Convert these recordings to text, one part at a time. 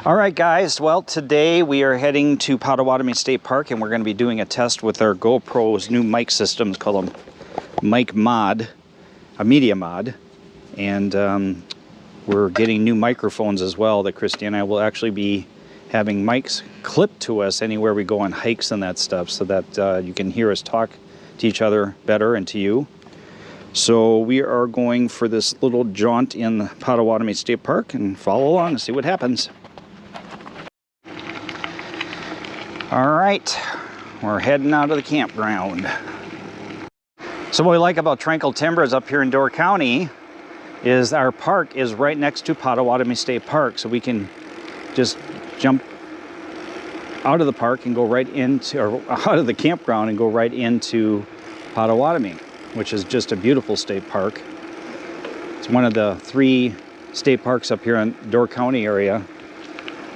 All right, guys. Well, today we are heading to Potawatomi State Park, and we're going to be doing a test with our GoPro's new mic systems. Call them Mic Mod, a Media Mod, and we're getting new microphones as well. That Christy and I will actually be having mics clipped to us anywhere we go on hikes and that stuff, so that you can hear us talk to each other better and to you. So we are going for this little jaunt in Potawatomi State Park, and follow along and see what happens. All right, we're heading out of the campground. So what we like about Tranquil Timbers up here in Door County is our park is right next to Potawatomi State Park, so we can just jump out of the park and go right into, or out of the campground and go right into Potawatomi, which is just a beautiful state park. It's one of the 3 state parks up here in Door County area.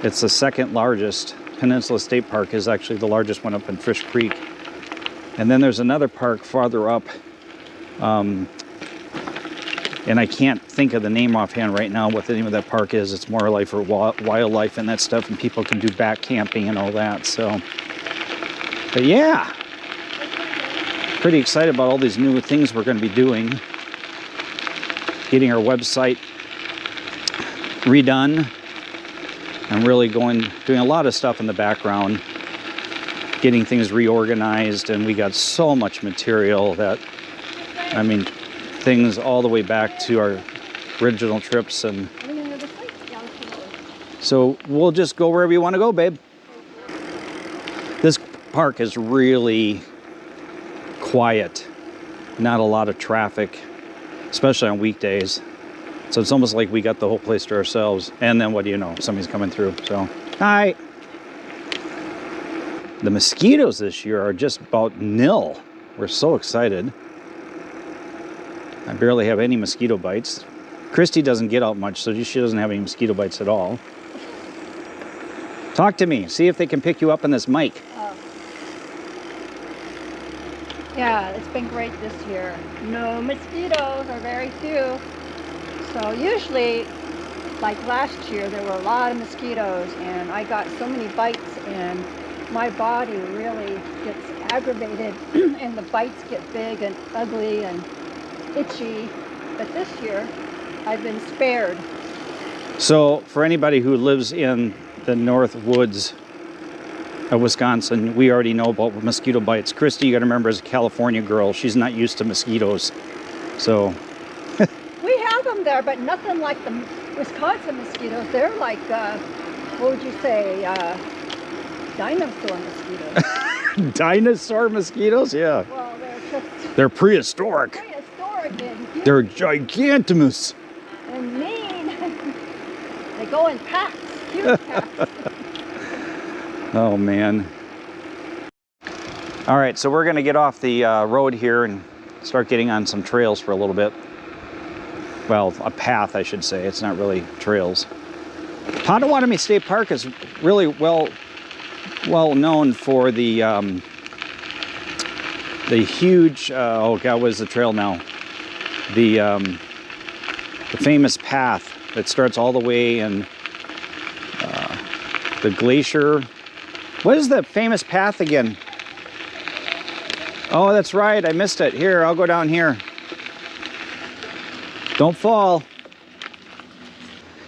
It's the second largest. Peninsula State Park is actually the largest one up in Fish Creek. And then there's another park farther up, and I can't think of the name offhand right now what the name of that park is. It's more like for wildlife and that stuff, and people can do back camping and all that. So, but yeah, pretty excited about all these new things we're going to be doing. Getting our website redone. I'm really doing a lot of stuff in the background, getting things reorganized, and we got so much material that, I mean, things all the way back to our original trips, and so we'll just go wherever you want to go, babe. This park is really quiet, not a lot of traffic, especially on weekdays. So it's almost like we got the whole place to ourselves. And then what do you know? Somebody's coming through. So, hi. The mosquitoes this year are just about nil. We're so excited. I barely have any mosquito bites. Christy doesn't get out much, so she doesn't have any mosquito bites at all. Talk to me. See if they can pick you up on this mic. Yeah, it's been great this year. No mosquitoes, or very few. So usually, like last year, there were a lot of mosquitoes, and I got so many bites, and my body really gets aggravated, and the bites get big and ugly and itchy. But this year, I've been spared. So for anybody who lives in the north woods of Wisconsin, we already know about mosquito bites. Christy, you got to remember, as a California girl, she's not used to mosquitoes. So there, but nothing like the Wisconsin mosquitoes. They're like, what would you say, dinosaur mosquitoes. Dinosaur mosquitoes? Yeah. Well, they're prehistoric. Prehistoric and huge. They're gigantimous. And mean. They go in packs, huge packs. Oh, man. All right, so we're going to get off the road here and start getting on some trails for a little bit. Well, a path, I should say. It's not really trails. Potawatomi State Park is really well known for the huge, oh God, what is the trail now? The famous path that starts all the way in the glacier. What is the famous path again? Oh, that's right, I missed it. Here, I'll go down here. Don't fall.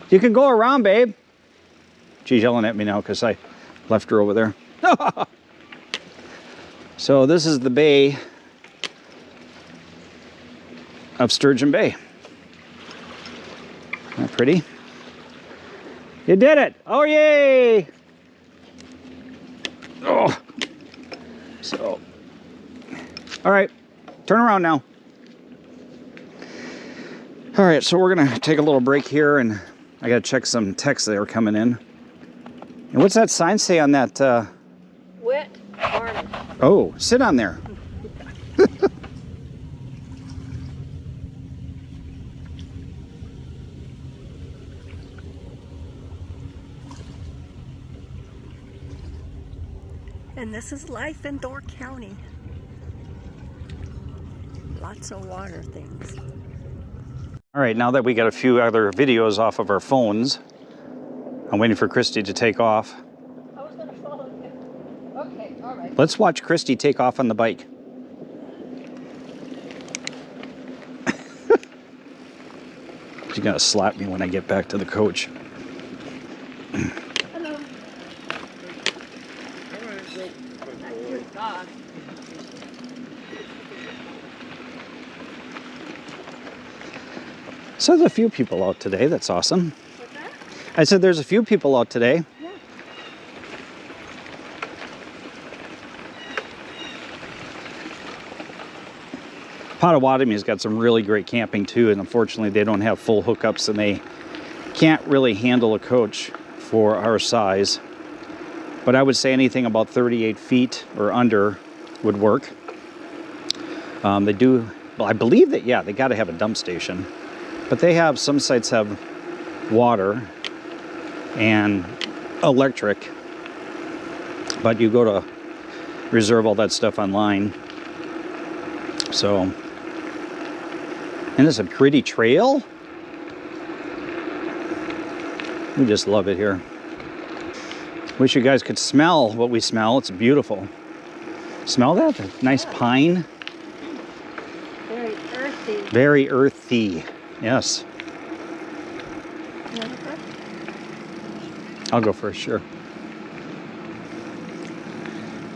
You can go around, babe. She's yelling at me now because I left her over there. So this is the bay of Sturgeon Bay. Isn't that pretty? You did it. Oh, yay. Oh. So, all right, turn around now. All right, so we're gonna take a little break here, and I gotta check some texts that are coming in. And what's that sign say on that? Wet garden. Oh, sit on there. And this is life in Door County. Lots of water things. All right, now that we got a few other videos off of our phones, I'm waiting for Christy to take off. I was going to follow you. Okay, all right. Let's watch Christy take off on the bike. She's gonna slap me when I get back to the coach. Hello. That's your dog. So there's a few people out today. That's awesome. What's that? I said there's a few people out today. Yeah. Potawatomi's got some really great camping too, and unfortunately they don't have full hookups and they can't really handle a coach for our size. But I would say anything about 38 feet or under would work. They do, well, I believe that, yeah, they got to have a dump station. But they have, some sites have water and electric. But you go to reserve all that stuff online. So, and it's a pretty trail. We just love it here. Wish you guys could smell what we smell. It's beautiful. Smell that? A nice pine. Very earthy. Very earthy. Yes. You want to first? I'll go first, sure.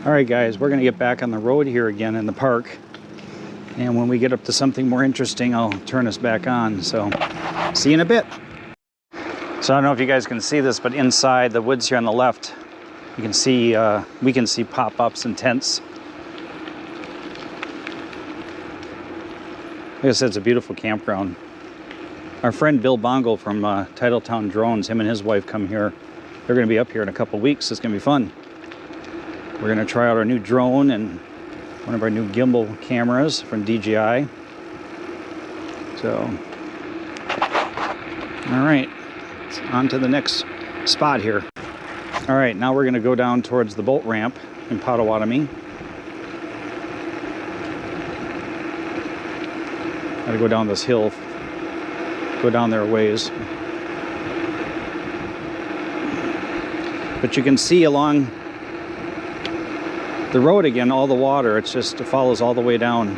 All right, guys, we're going to get back on the road here again in the park. And when we get up to something more interesting, I'll turn us back on. So, see you in a bit. So I don't know if you guys can see this, but inside the woods here on the left, you can see, we can see pop-ups and tents. Like I said, it's a beautiful campground. Our friend Bill Bongo from Titletown Drones, him and his wife come here. They're going to be up here in a couple weeks. It's going to be fun. We're going to try out our new drone and one of our new gimbal cameras from DJI. So, all right, on to the next spot here. All right, now we're going to go down towards the boat ramp in Potawatomi. Got to go down this hill, go down there a ways. But you can see along the road again, all the water, it follows all the way down.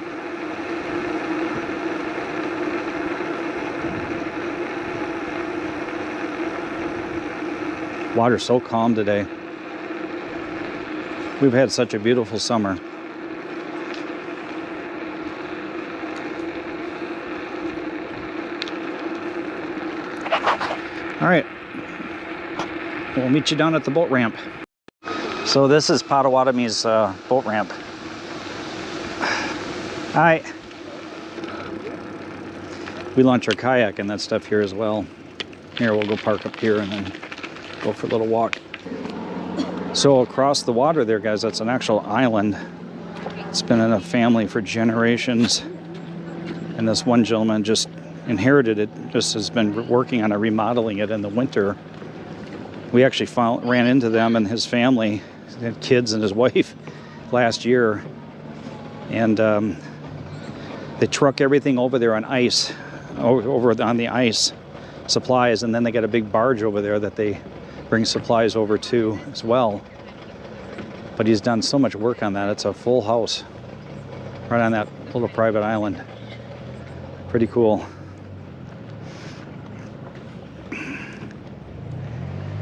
Water's so calm today. We've had such a beautiful summer. All right, we'll meet you down at the boat ramp. So this is Potawatomi's boat ramp. Hi. We launch our kayak and that stuff here as well. Here, we'll go park up here and then go for a little walk. So across the water there, guys, that's an actual island. It's been in a family for generations. And this one gentleman just inherited it, just has been working on it, remodeling it in the winter. We actually ran into them and his family, he had kids and his wife last year. And they truck everything over there on ice, over on the ice, supplies, and then they got a big barge over there that they bring supplies over to as well. But he's done so much work on that. It's a full house right on that little private island. Pretty cool.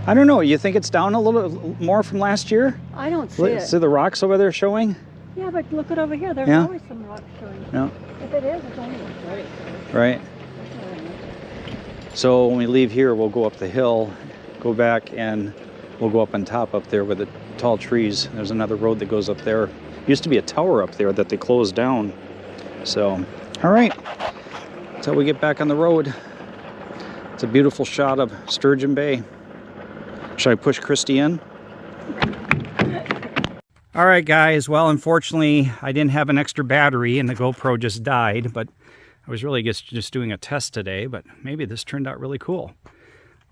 I don't know, you think it's down a little more from last year? I don't see it. See the rocks over there showing? Yeah, but look it over here. There's Yeah. always some rocks showing. Yeah. If it is, it's only right. Right. So when we leave here, we'll go up the hill, go back, and we'll go up on top up there with the tall trees. There's another road that goes up there. Used to be a tower up there that they closed down. So, all right. Until we get back on the road. It's a beautiful shot of Sturgeon Bay. Should I push Christy in? All right, guys. Well, unfortunately, I didn't have an extra battery and the GoPro just died, but I was really just doing a test today, but maybe this turned out really cool.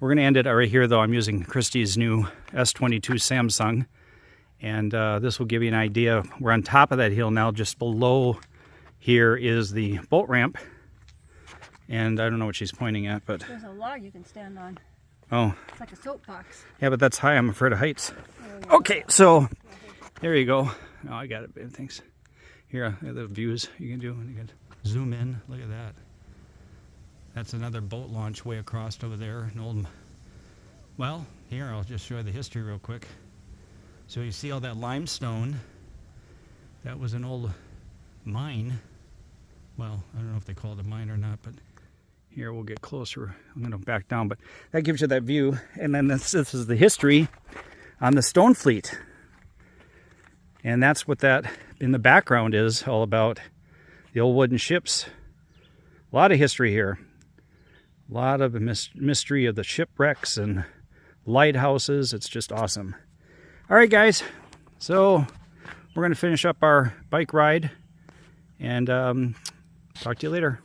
We're going to end it right here, though. I'm using Christy's new S22 Samsung, and this will give you an idea. We're on top of that hill now. Just below here is the boat ramp, and I don't know what she's pointing at, but There's a log you can stand on. Oh, It's like a soapbox. yeah, but that's high. I'm afraid of heights. Okay, so there you go. Oh, I got it, babe. Thanks. Here, the views you can do. You can zoom in. Look at that. That's another boat launch way across over there. An old. Well, here I'll just show you the history real quick. So you see all that limestone. That was an old mine. Well, I don't know if they call it a mine or not, but here we'll get closer. I'm going to back down, but that gives you that view. And then this is the history on the Stone Fleet. And that's what that in the background is all about. The old wooden ships. A lot of history here. A lot of mystery of the shipwrecks and lighthouses. It's just awesome. All right, guys. So we're going to finish up our bike ride and talk to you later.